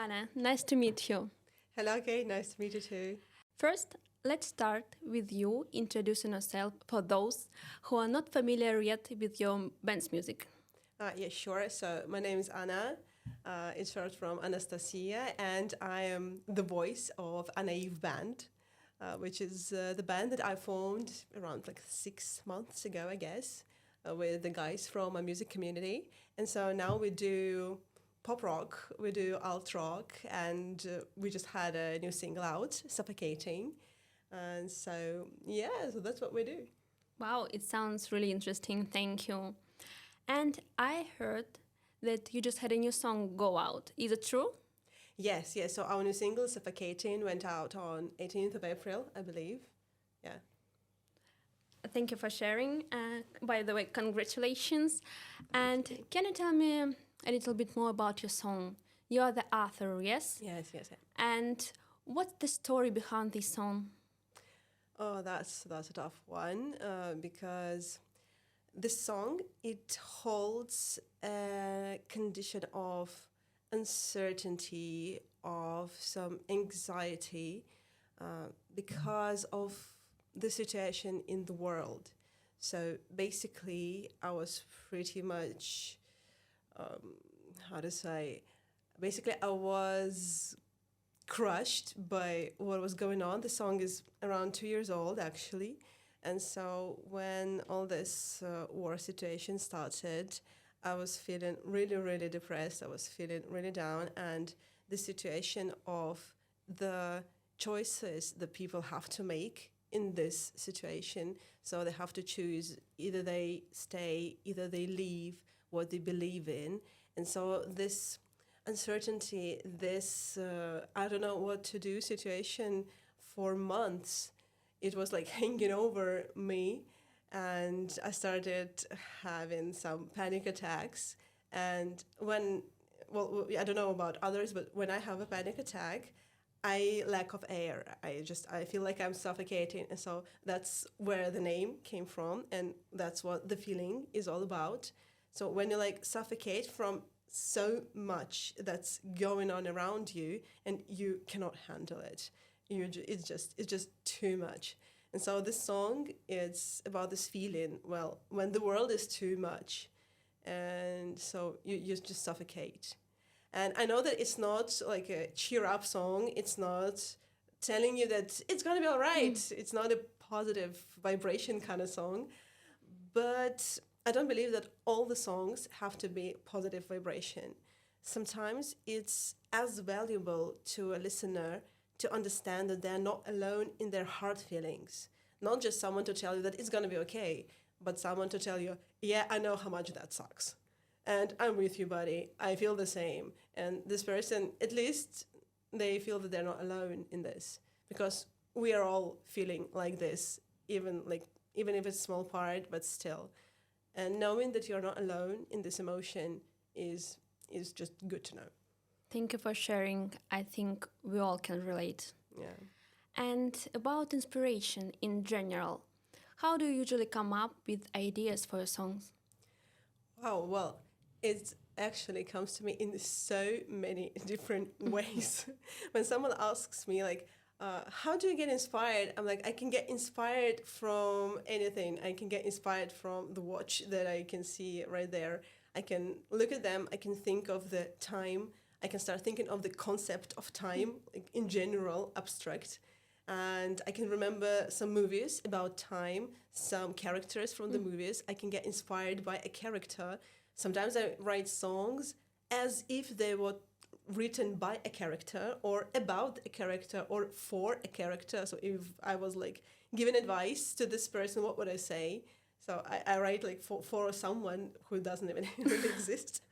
Anna. Nice to meet you. Hello, Kate. Nice to meet you too. First, let's start with you introducing yourself for those who are not familiar yet with your band's music. Yeah, sure. So my name is Anna. It's short from Anastasia, and I am the voice of ANAEVE band, which is the band that I formed around like 6 months ago, I guess, with the guys from my music community. And so now we do pop rock, we do alt rock, and we just had a new single out, Suffocating. And so, yeah, so that's what we do. Wow, it sounds really interesting. Thank you. And I heard that you just had a new song go out. Is it true? Yes. So our new single, Suffocating, went out on 18th of April, I believe. Yeah. Thank you for sharing. By the way, congratulations. And can you tell me a little bit more about your song? You are the author, yes? Yes. And what's the story behind this song? Oh, that's a tough one because this song, it holds a condition of uncertainty, of some anxiety because of the situation in the world. So basically, I was pretty much, I was crushed by what was going on. The song is around 2 years old, actually. And so when all this war situation started, I was feeling really, really depressed. I was feeling really down. And the situation of the choices that people have to make in this situation. So they have to choose, either they stay, either they leave what they believe in. And so this uncertainty, this I don't know what to do situation for months, it was like hanging over me, and I started having some panic attacks. And I don't know about others, but when I have a panic attack, I lack of air. I feel like I'm suffocating, and so that's where the name came from, and that's what the feeling is all about. So when you like suffocate from so much that's going on around you, and you cannot handle it, it's just too much. And so this song, it's about this feeling, well, when the world is too much, and so you just suffocate. And I know that it's not like a cheer up song. It's not telling you that it's gonna be all right. It's not a positive vibration kind of song. But I don't believe that all the songs have to be positive vibration. Sometimes it's as valuable to a listener to understand that they're not alone in their hard feelings. Not just someone to tell you that it's gonna be okay, but someone to tell you, yeah, I know how much that sucks. And I'm with you, buddy. I feel the same. And this person, at least they feel that they're not alone in this, because we are all feeling like this, even if it's a small part, but still. And knowing that you're not alone in this emotion is just good to know. Thank you for sharing. I think we all can relate. Yeah. And about inspiration in general, how do you usually come up with ideas for your songs? Wow, well, it actually comes to me in so many different ways. When someone asks me, like, how do you get inspired? I'm like, I can get inspired from anything. I can get inspired from the watch that I can see right there. I can look at them. I can think of the time. I can start thinking of the concept of time, like in general, abstract. And I can remember some movies about time, some characters from the movies. I can get inspired by a character. Sometimes I write songs as if they were written by a character or about a character or for a character. So if I was like giving advice to this person, what would I say? So I write like for someone who doesn't even really exist.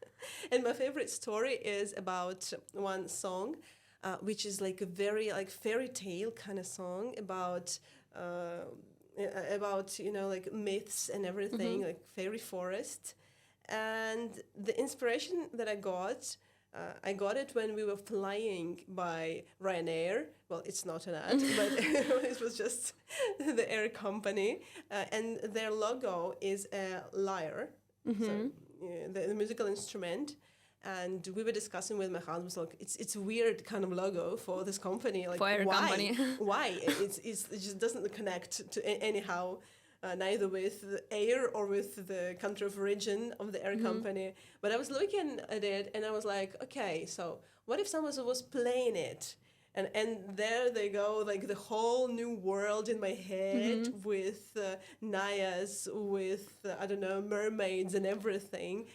And my favorite story is about one song, which is like a very like fairy tale kind of song about like myths and everything, like fairy forest. And the inspiration that I got it when we were flying by Ryanair. Well, it's not an ad, but it was just the air company. And their logo is a lyre, so the musical instrument. And we were discussing with my husband, like, it's a weird kind of logo for this company. Like, For our why? company. Why? It just doesn't connect to anyhow, neither with the air or with the country of origin of the air company. But I was looking at it and I was like, okay, so what if someone was playing it? And there they go, like the whole new world in my head with Nayas, with, I don't know, mermaids and everything,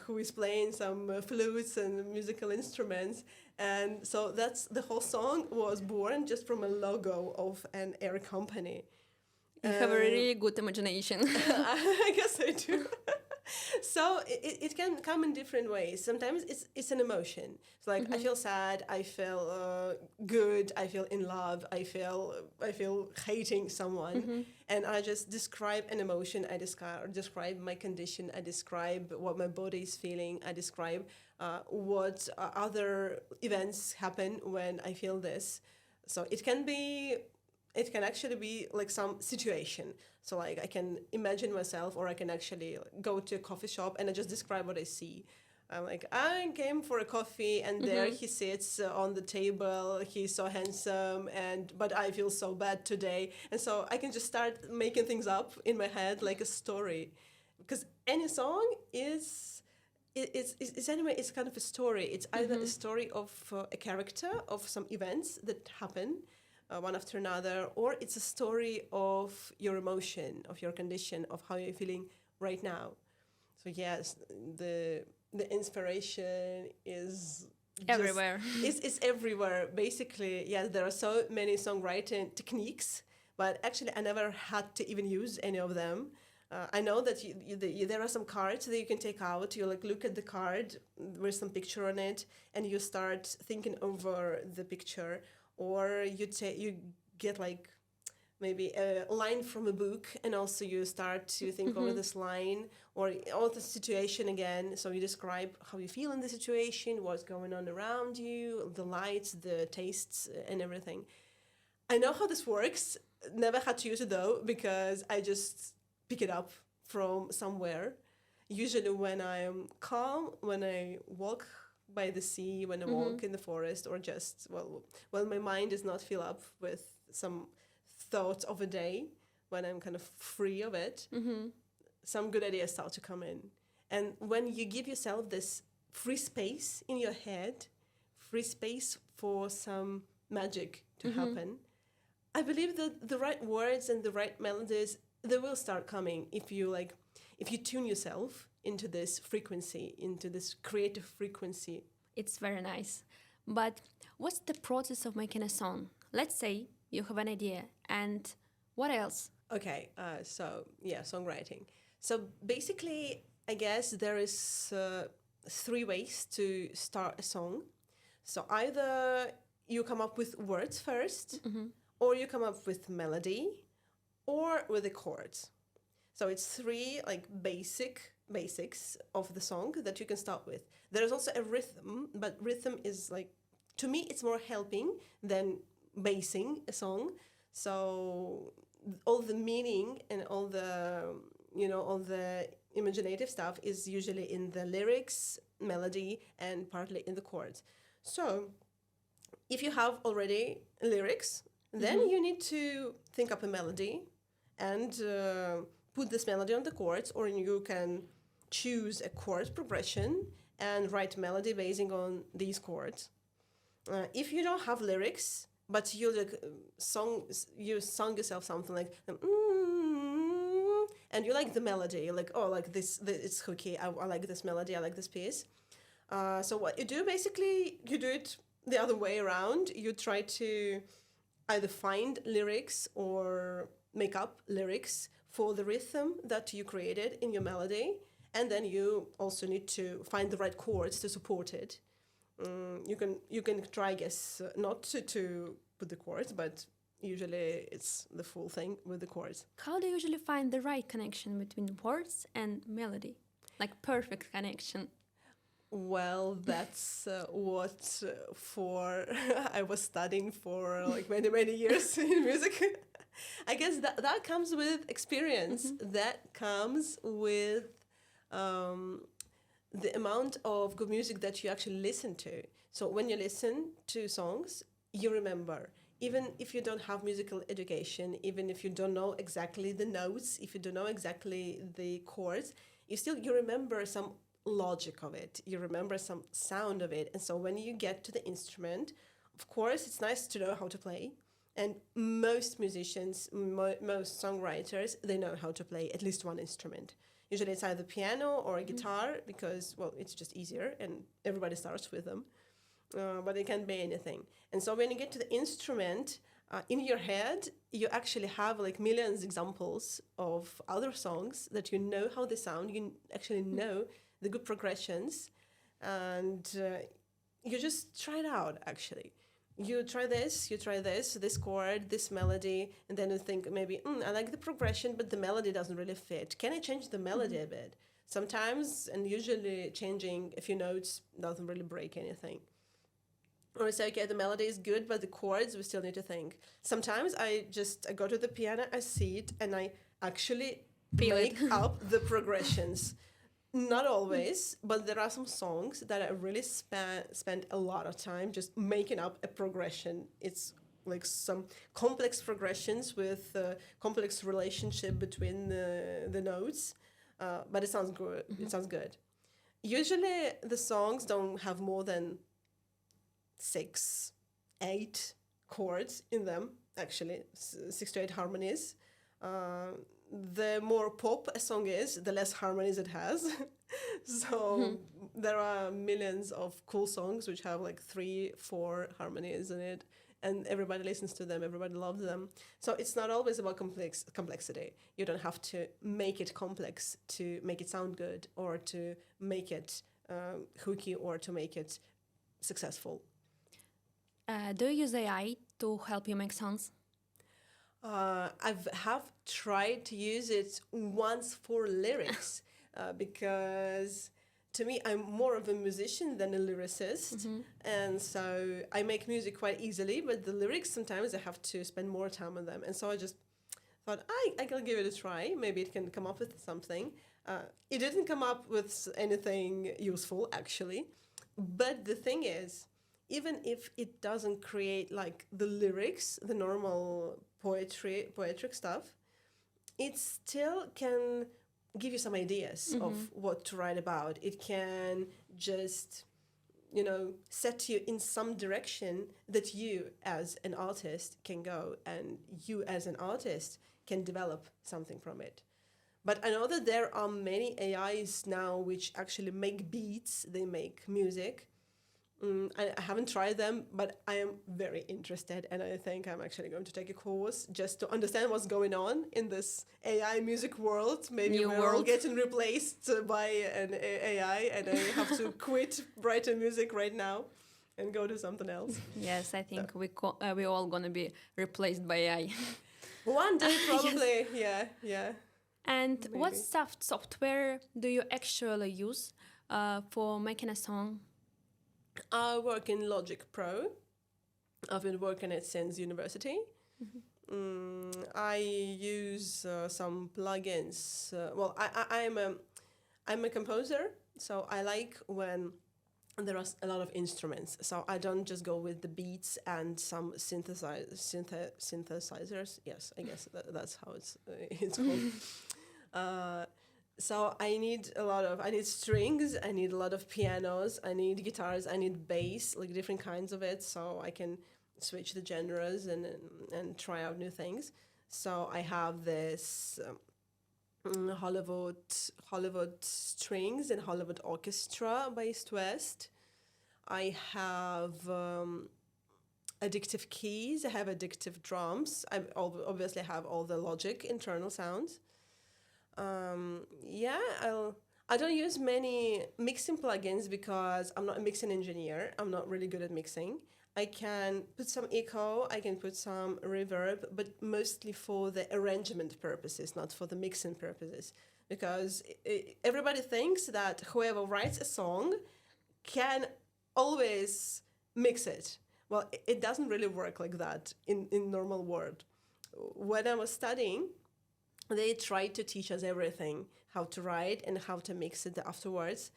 who is playing some flutes and musical instruments. And so that's the whole song was born just from a logo of an air company. You have a really good imagination. I guess I do. So it can come in different ways. Sometimes it's an emotion. It's like I feel sad, I feel good, I feel in love, I feel hating someone, and I just describe an emotion. I describe my condition. I describe what my body is feeling. I describe what other events happen when I feel this. So it can actually be like some situation. So like I can imagine myself, or I can actually go to a coffee shop and I just describe what I see. I'm like, I came for a coffee and there he sits on the table. He's so handsome, but I feel so bad today. And so I can just start making things up in my head like a story. Because any song it's anyway, it's kind of a story. It's either a story of a character, of some events that happen, one after another, or it's a story of your emotion, of your condition, of how you're feeling right now. So yes, the inspiration is Everywhere. It's everywhere. Basically, yes, there are so many songwriting techniques, but actually I never had to even use any of them. I know that there are some cards that you can take out. You like look at the card with some picture on it, and you start thinking over the picture. Or you get like maybe a line from a book, and also you start to think over this line or the situation again. So you describe how you feel in the situation, what's going on around you, the lights, the tastes, and everything. I know how this works. Never had to use it though, because I just pick it up from somewhere. Usually when I'm calm, when I walk by the sea, when I walk in the forest, or just when my mind is not filled up with some thoughts of a day, when I'm kind of free of it, some good ideas start to come in. And when you give yourself this free space in your head, free space for some magic to happen, I believe that the right words and the right melodies, they will start coming if you tune yourself into this frequency, into this creative frequency. It's very nice. But what's the process of making a song? Let's say you have an idea, and what else? Okay, so yeah, songwriting. So basically, I guess there is 3 ways to start a song. So either you come up with words first, or you come up with melody, or with the chords. So it's 3 like basics of the song that you can start with. There's also a rhythm, but rhythm is like, to me, it's more helping than basing a song. So all the meaning and all the imaginative stuff is usually in the lyrics, melody, and partly in the chords. So if you have already lyrics, then you need to think up a melody and put this melody on the chords, or you can choose a chord progression and write melody basing on these chords. If you don't have lyrics, but you sung yourself something like, and you like the melody, you're like, oh, like this it's hooky, I like this melody, I like this piece. So what you do, basically, you do it the other way around. You try to either find lyrics or make up lyrics for the rhythm that you created in your melody, and then you also need to find the right chords to support it. You can try, I guess, not to put the chords, but usually it's the full thing with the chords. How do you usually find the right connection between words and melody? Like perfect connection. Well, that's what I was studying for like many years in music. I guess that comes with experience. That comes with the amount of good music that you actually listen to. So when you listen to songs, you remember. Even if you don't have musical education, even if you don't know exactly the notes, if you don't know exactly the chords, you remember some logic of it. You remember some sound of it. And so when you get to the instrument, of course, it's nice to know how to play. And most musicians, most songwriters, they know how to play at least one instrument. Usually it's either piano or a guitar because, well, it's just easier and everybody starts with them. But it can be anything. And so when you get to the instrument, in your head, you actually have like millions examples of other songs that you know how they sound. You actually know the good progressions, and you just try it out, actually. You try this chord, this melody, and then you think maybe, I like the progression, but the melody doesn't really fit. Can I change the melody a bit? Sometimes, and usually changing a few notes doesn't really break anything. Or say, okay, the melody is good, but the chords, we still need to think. Sometimes I go to the piano, I see it, and I actually make up the progressions. Not always, but there are some songs that I really spend a lot of time just making up a progression. It's like some complex progressions with complex relationship between the notes, but it sounds good. It sounds good. Usually the songs don't have more than 6, 8 chords in them, actually, 6 to 8 harmonies. The more pop a song is, the less harmonies it has. So there are millions of cool songs which have like 3, 4 harmonies in it, and everybody listens to them, everybody loves them. So it's not always about complexity. You don't have to make it complex to make it sound good, or to make it hooky, or to make it successful. Do you use AI to help you make songs? Have tried to use it once for lyrics because to me I'm more of a musician than a lyricist, and so I make music quite easily, but the lyrics sometimes I have to spend more time on them, and so I just thought I can give it a try. Maybe it can come up with something. It didn't come up with anything useful, actually, but the thing is, even if it doesn't create like the lyrics, the normal poetic stuff, it still can give you some ideas of what to write about. It can just, set you in some direction that you as an artist can go, and you as an artist can develop something from it. But I know that there are many AIs now which actually make beats, they make music. I haven't tried them, but I am very interested, and I think I'm actually going to take a course just to understand what's going on in this AI music world. Maybe we're all getting replaced by an AI, and I have to quit writing music right now and go to something else. Yes, I think we're all gonna be replaced by AI. One day, probably. Yes. Yeah. And Maybe. what software do you actually use for making a song? I work in Logic Pro. I've been working it since university. I use some plugins. I'm a composer, so I like when there are a lot of instruments. So I don't just go with the beats and some synthesizers. Yes, I guess that's how it's called. So I need strings, I need a lot of pianos, I need guitars, I need bass, like different kinds of it, so I can switch the genres and try out new things. So I have this Hollywood strings and Hollywood orchestra by East West. I have addictive keys, I have addictive drums. I obviously have all the Logic internal sounds. I don't use many mixing plugins because I'm not a mixing engineer. I'm not really good at mixing. I can put some echo, I can put some reverb, but mostly for the arrangement purposes, not for the mixing purposes. Because everybody thinks that whoever writes a song can always mix it. Well, it doesn't really work like that in normal world. When I was studying, they tried to teach us everything, how to write and how to mix it afterwards.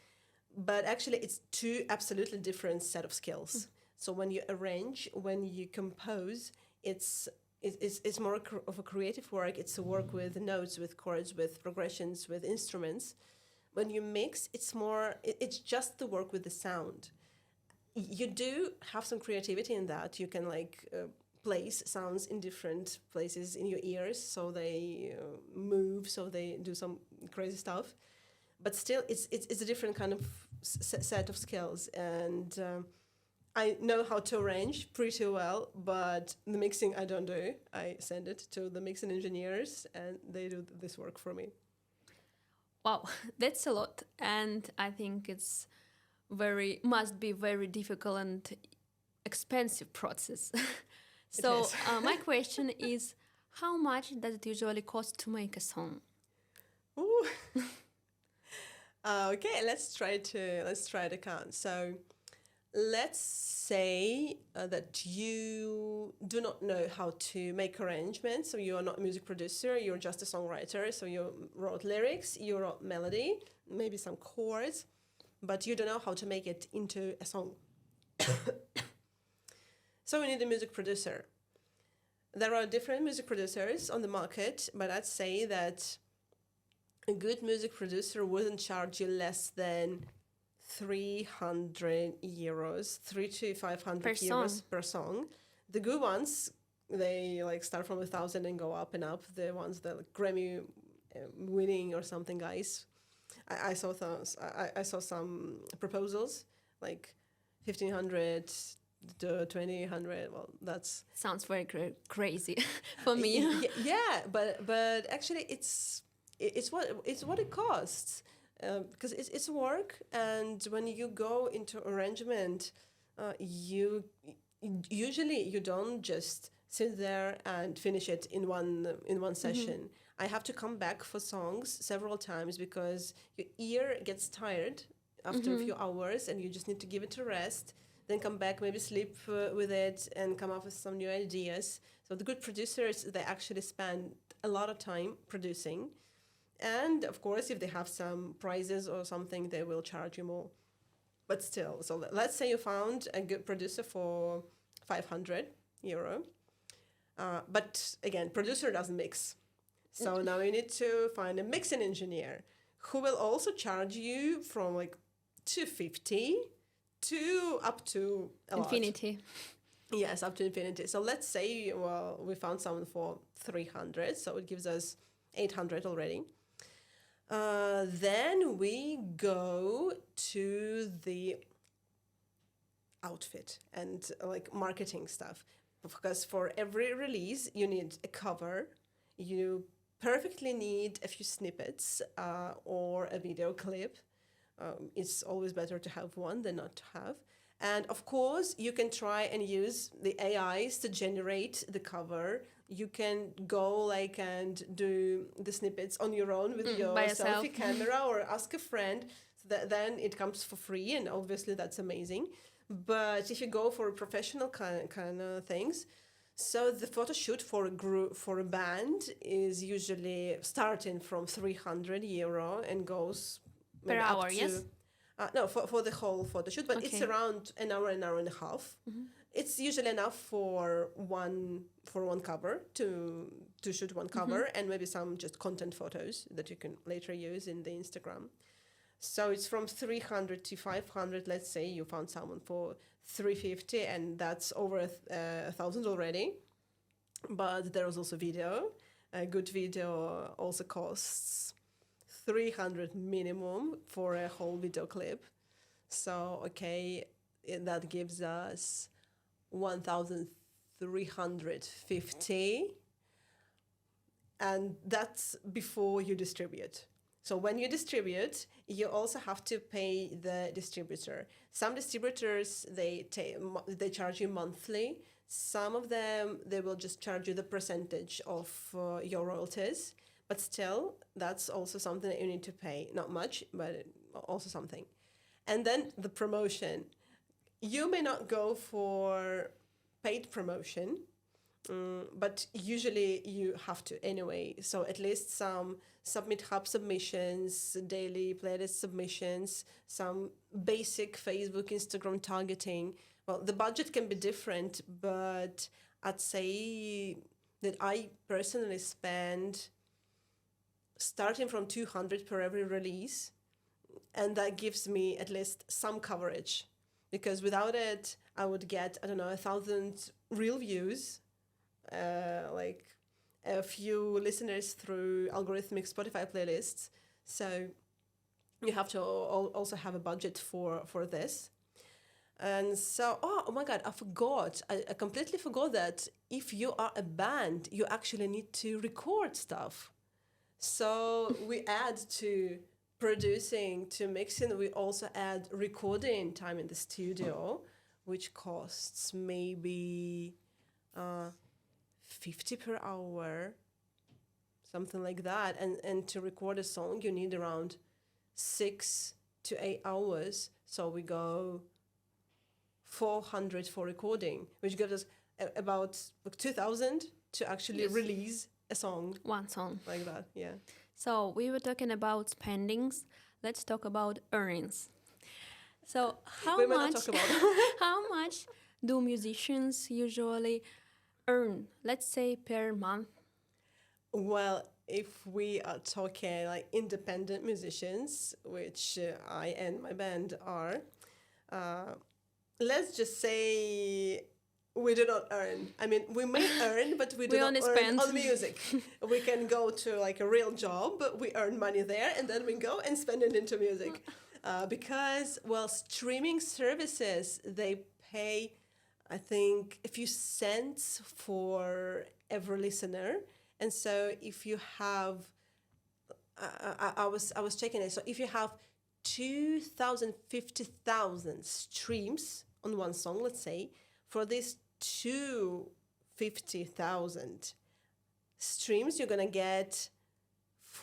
but actually it's two absolutely different set of skills. So when you arrange, when you compose, it's more of a creative work. It's a work with notes, with chords, with progressions, with instruments. When you mix, it's just the work with the sound. You do have some creativity in that. You can place sounds in different places in your ears, so they move, so they do some crazy stuff. But still, it's a different kind of set of skills, and I know how to arrange pretty well, but the mixing I don't do. I send it to the mixing engineers, and they do this work for me. Wow, that's a lot, and I think it's must be very difficult and expensive process. So is. my question is, how much does it usually cost to make a song? Ooh. Okay, let's try to count. So let's say that you do not know how to make arrangements, so you are not a music producer, you're just a songwriter, so you wrote lyrics, you wrote melody, maybe some chords, but you don't know how to make it into a song. So we need a music producer. There are different music producers on the market, but I'd say that a good music producer wouldn't charge you less than 300 euros, 300 to 500 Per euros song. per song. The good ones, they start from 1,000 and go up and up. The ones that Grammy winning or something, guys. I saw those. I saw some proposals like 1,500 to 2,000. Well, that's Sounds very crazy for me. yeah, but actually it's what it costs, because it's work, and when you go into arrangement, you usually you don't just sit there and finish it in one session. I have to come back for songs several times because your ear gets tired after a few hours, and you just need to give it a rest. Then come back, maybe sleep with it, and come up with some new ideas. So the good producers, they actually spend a lot of time producing. And of course, if they have some prizes or something, they will charge you more. But still, so let's say you found a good producer for 500 euro. But again, producer doesn't mix. So now you need to find a mixing engineer who will also charge you from 250 to up to a lot. Infinity. Yes, up to infinity. So let's say, we found someone for 300, so it gives us 800 already. Then we go to the outfit and marketing stuff, because for every release you need a cover. You perfectly need a few snippets or a video clip. It's always better to have one than not to have. And of course, you can try and use the AIs to generate the cover. You can go and do the snippets on your own with your by yourself. selfie camera, or ask a friend. So then it comes for free, and obviously that's amazing. But if you go for professional kind of things, so the photo shoot for a group, for a band, is usually starting from 300 euro and goes Per maybe up hour, to, yes? No, for the whole photo shoot, but it's Okay. around an hour and a half. It's usually enough for one cover to shoot one cover, and maybe some just content photos that you can later use in the Instagram. So it's from 300 to 500. Let's say you found someone for 350, and that's over 1,000 already. But there is also video. A good video also costs 300 minimum for a whole video clip. So that gives us 1,350, and that's before you distribute. So when you distribute, you also have to pay the distributor. Some distributors, they charge you monthly. Some of them, they will just charge you the percentage of your royalties. But still, that's also something that you need to pay. Not much, but also something. And then the promotion. You may not go for paid promotion, But usually you have to anyway. So at least some Submit Hub submissions, daily playlist submissions, some basic Facebook, Instagram targeting. Well, the budget can be different, but I'd say that I personally spend starting from 200 per every release, and that gives me at least some coverage, because without it I would get, I don't know, 1,000 real views, like a few listeners through algorithmic Spotify playlists. So you have to also have a budget for this. And so, oh my God, I completely forgot that if you are a band, you actually need to record stuff. So we add to producing, to mixing, we also add recording time in the studio, which costs maybe 50 per hour, something like that. And to record a song, you need around 6 to 8 hours. So we go 400 for recording, which gives us about 2,000 to actually release a song. One song. Like that, yeah. So we were talking about spendings. Let's talk about earnings. So how much do musicians usually earn, let's say, per month? Well, if we are talking like independent musicians, which I and my band are, let's just say we do not earn. I mean, we may earn, but we do not earn on music. We can go to like a real job, we earn money there, and then we go and spend it into music. Because, well, streaming services, they pay, I think, a few cents for every listener. And so if you have, I was checking it. So if you have 50,000 streams on one song, let's say, for these 250,000 streams, you're going to get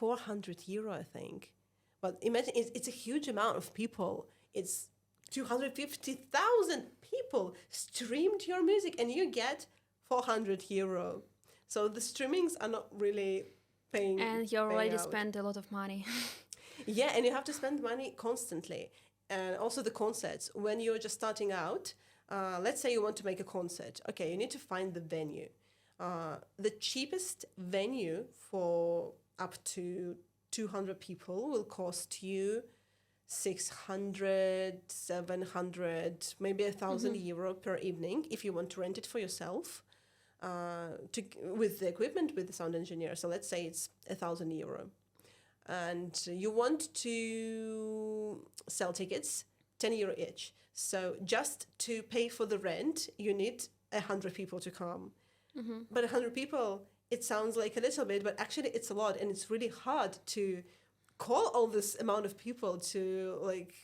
€400, I think. But imagine, it's a huge amount of people. It's 250,000 people streamed your music and you get €400. So the streamings are not really paying. And you already spent a lot of money. Yeah, and you have to spend money constantly. And also the concerts. When you're just starting out, let's say you want to make a concert. Okay, you need to find the venue. The cheapest venue for up to 200 people will cost you 600, 700, maybe €1,000 per evening if you want to rent it for yourself, with the equipment, with the sound engineer. So let's say it's €1,000. And you want to sell tickets, €10 each. So just to pay for the rent, you need 100 people to come. Mm-hmm. But 100 people, it sounds like a little bit, but actually it's a lot. And it's really hard to call all this amount of people to like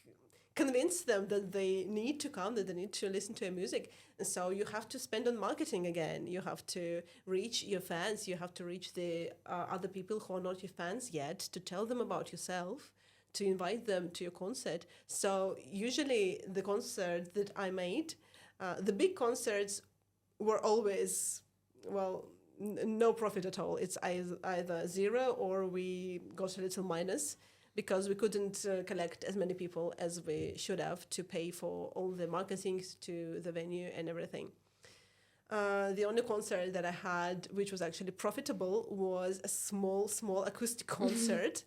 convince them that they need to come, that they need to listen to your music. And so you have to spend on marketing again. You have to reach your fans. You have to reach the other people who are not your fans yet, to tell them about yourself, to invite them to your concert. So usually the concert that I made, the big concerts were always, well, no profit at all. It's either zero or we got a little minus, because we couldn't collect as many people as we should have to pay for all the marketing to the venue and everything. The only concert that I had, which was actually profitable, was a small acoustic concert.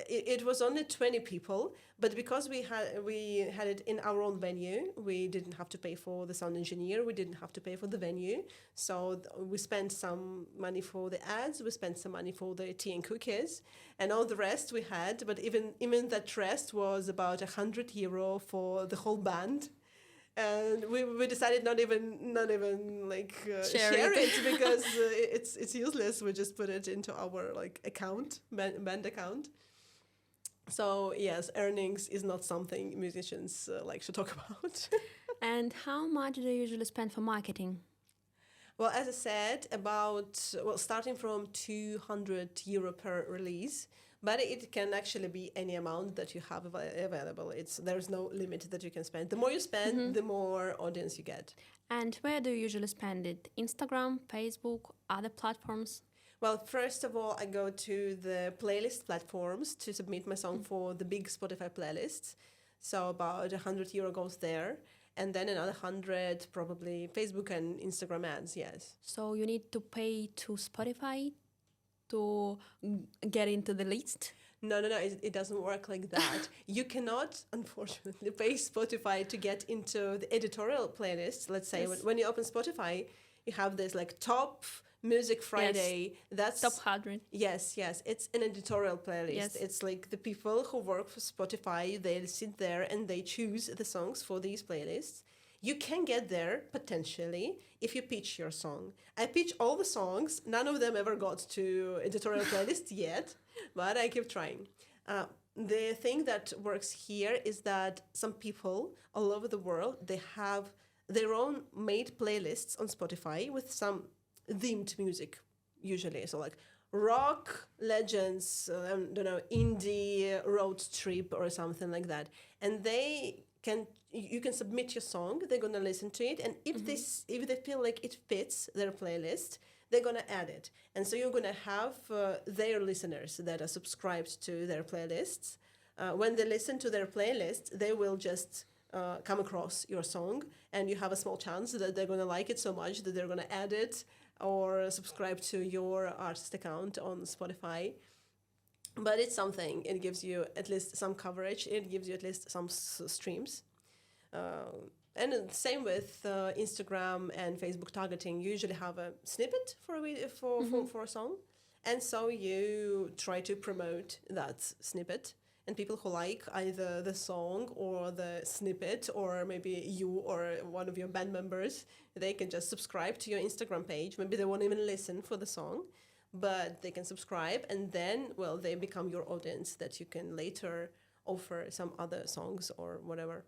It was only 20 people, but because we had it in our own venue, we didn't have to pay for the sound engineer, we didn't have to pay for the venue. So we spent some money for the ads, we spent some money for the tea and cookies, and all the rest we had. But even that rest was about €100 for the whole band. And we decided not even like share it because it's useless. We just put it into our like account, band account. So yes, earnings is not something musicians like to talk about. And how much do you usually spend for marketing? Well, as I said, starting from €200 per release. But it can actually be any amount that you have available. There's no limit that you can spend. The more you spend, the more audience you get. And where do you usually spend it? Instagram, Facebook, other platforms? Well, first of all, I go to the playlist platforms to submit my song for the big Spotify playlists. So about €100 goes there. And then another 100 probably Facebook and Instagram ads, yes. So you need to pay to Spotify to get into the list? No, it doesn't work like that. You cannot, unfortunately, pay Spotify to get into the editorial playlist. Let's say Yes. when you open Spotify, you have this like top Music Friday. That's Top 100. Yes, it's an editorial playlist. Yes. It's like the people who work for Spotify, they sit there and they choose the songs for these playlists. You can get there potentially if you pitch your song. I pitch all the songs. None of them ever got to editorial playlist yet, but I keep trying. The thing that works here is that some people all over the world, they have their own made playlists on Spotify with some themed music, usually. So like rock legends, don't know, indie road trip or something like that. And you can submit your song, they're gonna listen to it, and if they feel like it fits their playlist, they're gonna add it. And so you're gonna have their listeners that are subscribed to their playlists. When they listen to their playlist, they will just come across your song, and you have a small chance that they're gonna like it so much that they're gonna add it or subscribe to your artist account on Spotify. But it's something. It gives you at least some coverage. It gives you at least some streams. And same with Instagram and Facebook targeting. You usually have a snippet for a song. And so you try to promote that snippet. And people who like either the song or the snippet, or maybe you or one of your band members, they can just subscribe to your Instagram page. Maybe they won't even listen for the song, but they can subscribe, and then, well, they become your audience that you can later offer some other songs or whatever.